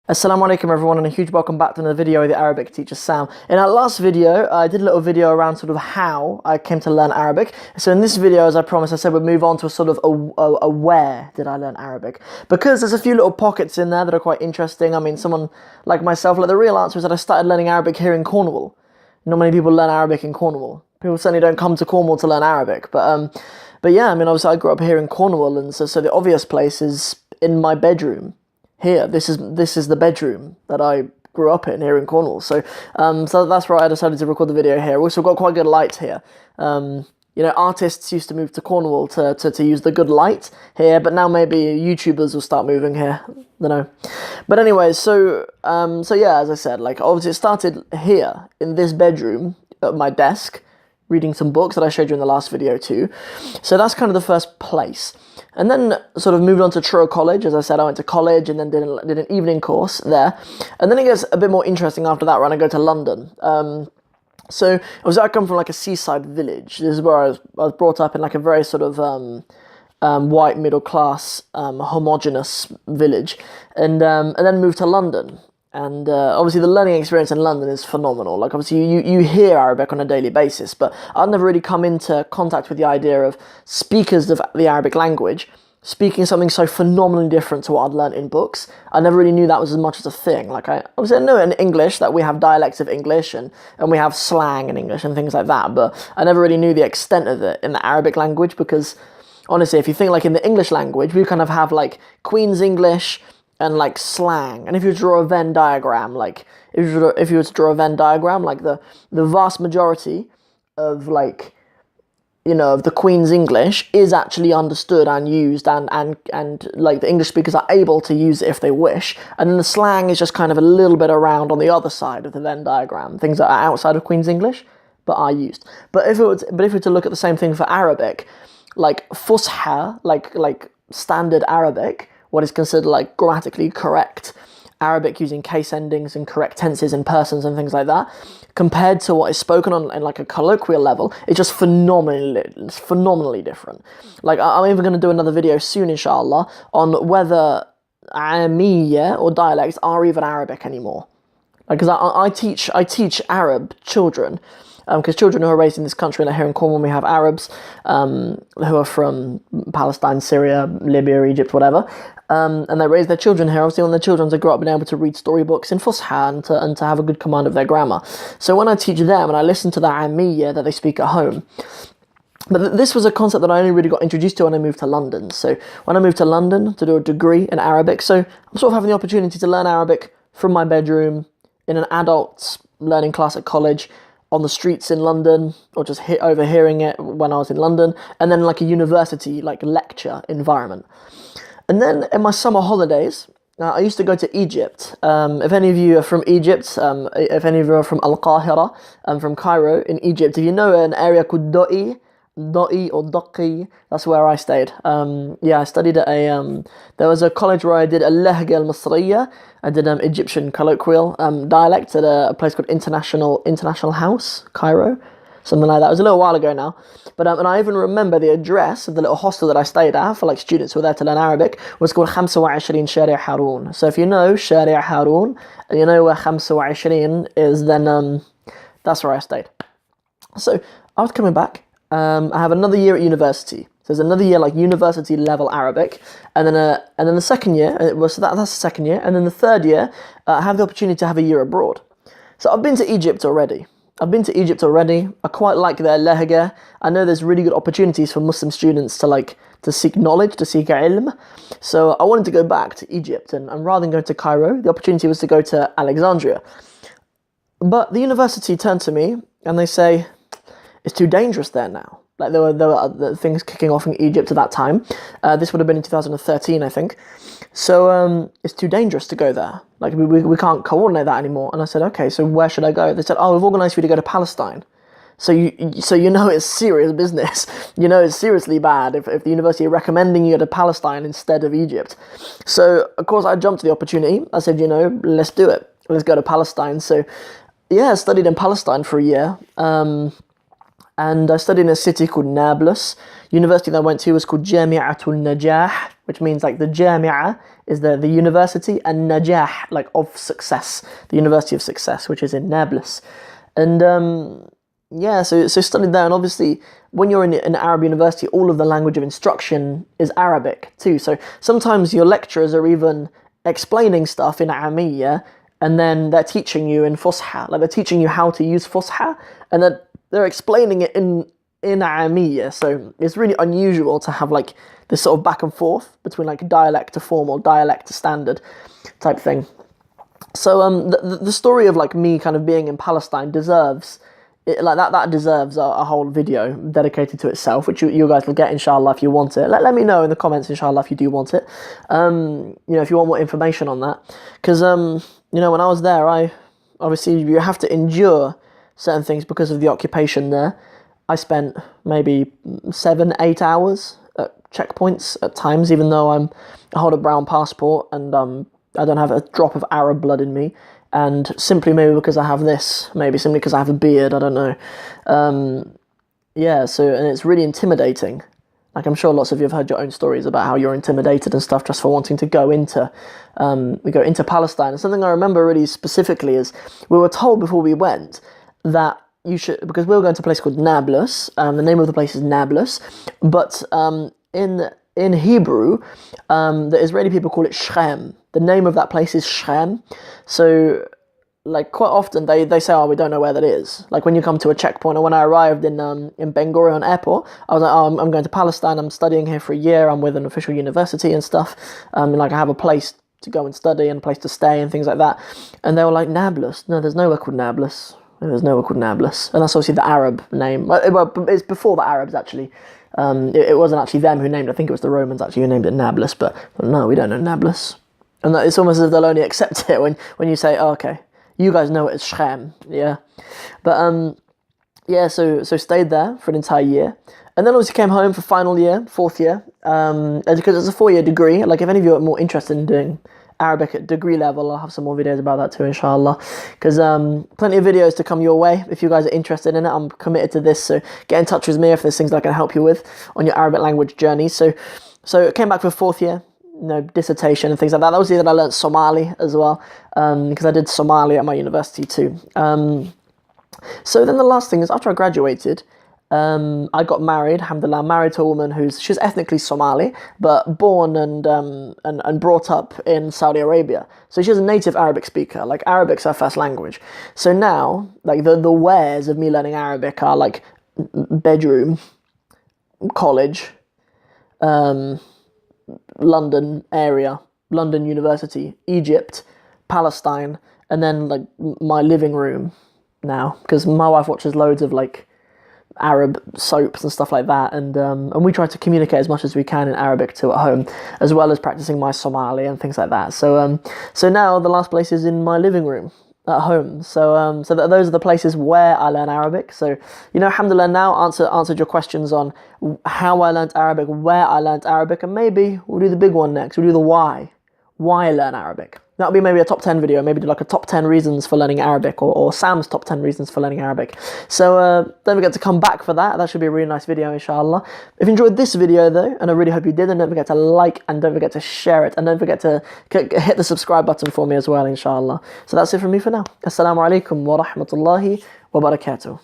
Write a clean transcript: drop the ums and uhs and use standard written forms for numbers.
Assalamu alaikum everyone, and a huge welcome back to another video with the Arabic teacher Sam. In our last video, I did a little video around sort of how I came to learn Arabic. So in this video, as I promised, I said we'd move on to a sort of a where did I learn Arabic? Because there's a few little pockets in there that are quite interesting. I mean, someone like myself, like the real answer is that I started learning Arabic here in Cornwall. Not many people learn Arabic in Cornwall. People certainly don't come to Cornwall to learn Arabic. But yeah, I mean, obviously I grew up here in Cornwall, and so the obvious place is in my bedroom. Here, this is the bedroom that I grew up in here in Cornwall. So that's why I decided to record the video here. Also got quite good light here. You know, artists used to move to Cornwall to use the good light here, but now maybe YouTubers will start moving here. I don't know. But anyway, so yeah, as I said, like obviously it started here in this bedroom at my desk, reading some books that I showed you in the last video too. So that's kind of the first place. And then sort of moved on to Truro College. As I said, I went to college and then did an evening course there. And then it gets a bit more interesting after that when I go to London. So I come from like a seaside village. This is where I was brought up in like a very sort of white middle class homogenous village, and then moved to London. And obviously the learning experience in London is phenomenal. Like obviously you hear Arabic on a daily basis, but I'd never really come into contact with the idea of speakers of the Arabic language speaking something so phenomenally different to what I'd learned in books. I never really knew that was as much as a thing. Like I know in English that we have dialects of English and we have slang in English and things like that, but I never really knew the extent of it in the Arabic language, because honestly, if you think like in the English language, we kind of have like Queen's English and like slang. And if you draw a Venn diagram, like if you were to draw a Venn diagram, like the vast majority of like, you know, of the Queen's English is actually understood and used, and like the English speakers are able to use it if they wish. And then the slang is just kind of a little bit around on the other side of the Venn diagram, things that are outside of Queen's English but are used. But if we were to look at the same thing for Arabic, like Fusha, like standard Arabic, what is considered like grammatically correct Arabic using case endings and correct tenses and persons and things like that, compared to what is spoken on in like a colloquial level, it's just phenomenally different. Like I'm even going to do another video soon, inshallah, on whether Amiyya or dialects are even Arabic anymore. Like, because I teach Arab children. Because children who are raised in this country, like here in Cornwall, we have Arabs who are from Palestine, Syria, Libya, Egypt, whatever, and they raise their children here. Obviously, want their children to grow up being able to read storybooks in Fusha and to have a good command of their grammar. So when I teach them and I listen to the Amiyya that they speak at home, but this was a concept that I only really got introduced to when I moved to London. So when I moved to London to do a degree in Arabic, so I'm sort of having the opportunity to learn Arabic from my bedroom, in an adult learning class at college, on the streets in London, or just overhearing it when I was in London, and then like a university, like lecture environment. And then in my summer holidays, I used to go to Egypt. If any of you are from Egypt, if any of you are from Al-Qahira, from Cairo in Egypt, if you know an area called Da'i or Daqi, that's where I stayed. Yeah, I studied at there was a college where I did a Lahga al-Masriya. I did Egyptian colloquial dialect at a place called International House, Cairo, something like that. It was a little while ago now, but and I even remember the address of the little hostel that I stayed at for like students who were there to learn Arabic was called 25 Shari' Harun. So if you know Shari' Harun, and you know where 25 is, then that's where I stayed. So I was coming back. I have another year at university. So there's another year like university level Arabic, and then the second year, so that's the second year, and then the third year, I have the opportunity to have a year abroad. So I've been to Egypt already. I quite like their lahga. I know there's really good opportunities for Muslim students to seek knowledge, to seek ilm. So I wanted to go back to Egypt, and rather than go to Cairo, the opportunity was to go to Alexandria. But the university turned to me and they say, it's too dangerous there now. Like there were other things kicking off in Egypt at that time. This would have been in 2013, I think. So it's too dangerous to go there. Like we can't coordinate that anymore. And I said, okay, so where should I go? They said, oh, we've organised for you to go to Palestine. So you know it's serious business. You know it's seriously bad if the university are recommending you go to Palestine instead of Egypt. So of course I jumped to the opportunity. I said, you know, let's do it. Let's go to Palestine. So yeah, I studied in Palestine for a year. And I studied in a city called Nablus. University that I went to was called Jami'atul Najah. which means like the Jami'ah is the university, and Najah, like of success, the University of Success, which is in Nablus. And yeah, so studied there, and obviously when you're in an Arab university, all of the language of instruction is Arabic too. So sometimes your lecturers are even explaining stuff in Amiyya, and then they're teaching you in Fusha, like they're teaching you how to use Fusha, and then they're explaining it in Amiyya. So it's really unusual to have like this sort of back and forth between like dialect to formal, dialect to standard type thing. So the story of like me kind of being in Palestine deserves it, like that deserves a whole video dedicated to itself, which you guys will get, inshallah, if you want it. Let me know in the comments, inshallah, if you do want it. You know, if you want more information on that, because you know, when I was there, obviously you have to endure certain things because of the occupation there. I spent maybe 7-8 hours at checkpoints at times, even though I hold a brown passport and I don't have a drop of Arab blood in me. And simply maybe because I have this, maybe simply because I have a beard, I don't know. Yeah, so, and it's really intimidating. Like, I'm sure lots of you have heard your own stories about how you're intimidated and stuff just for wanting to go into Palestine. And something I remember really specifically is we were told before we went that you should, because we were going to a place called Nablus. The name of the place is Nablus, but in Hebrew, the Israeli people call it Shechem. The name of that place is Shechem. So, like, quite often they say, oh, we don't know where that is. Like, when you come to a checkpoint, or when I arrived in Ben Gurion Airport, I was like, oh, I'm going to Palestine, I'm studying here for a year, I'm with an official university and stuff. And like, I have a place to go and study and a place to stay and things like that. And they were like, Nablus. No, there's nowhere called Nablus. There's nowhere called Nablus. And that's obviously the Arab name. Well, it's before the Arabs, actually. It wasn't actually them who named it. I think it was the Romans, actually, who named it Nablus. But no, we don't know Nablus. And it's almost as if they'll only accept it when you say, oh, okay, you guys know it as Shechem, yeah. But, yeah, so stayed there for an entire year. And then obviously came home for final year, 4th year, because it's a 4-year degree. Like, if any of you are more interested in doing Arabic at degree level, I'll have some more videos about that too, inshallah. Because plenty of videos to come your way if you guys are interested in it. I'm committed to this, so get in touch with me if there's things that I can help you with on your Arabic language journey. So I came back for 4th year, you know, dissertation and things like that. That was the year that I learned Somali as well, because I did Somali at my university too. So then the last thing is, after I graduated, I got married, alhamdulillah, married to a woman she's ethnically Somali, but born and brought up in Saudi Arabia. So she's a native Arabic speaker, like Arabic's her first language. So now, like the wares of me learning Arabic are like bedroom, college, London area, London University, Egypt, Palestine, and then like my living room now, because my wife watches loads of like Arab soaps and stuff like that, and we try to communicate as much as we can in Arabic too at home, as well as practicing my Somali and things like that. So now the last place is in my living room at home. So those are the places where I learn Arabic. So, you know, alhamdulillah, now answered your questions on how I learned Arabic, where I learned Arabic, and maybe we'll do the big one next. We'll do the why I learn Arabic. That'll be maybe a top 10 video, maybe do like a top 10 reasons for learning Arabic, or Sam's top 10 reasons for learning Arabic. So don't forget to come back for that. That should be a really nice video, inshallah. If you enjoyed this video though, and I really hope you did, then don't forget to like, and don't forget to share it, and don't forget to hit the subscribe button for me as well, inshallah. So that's it from me for now. Assalamu alaikum wa rahmatullahi wa barakatuh.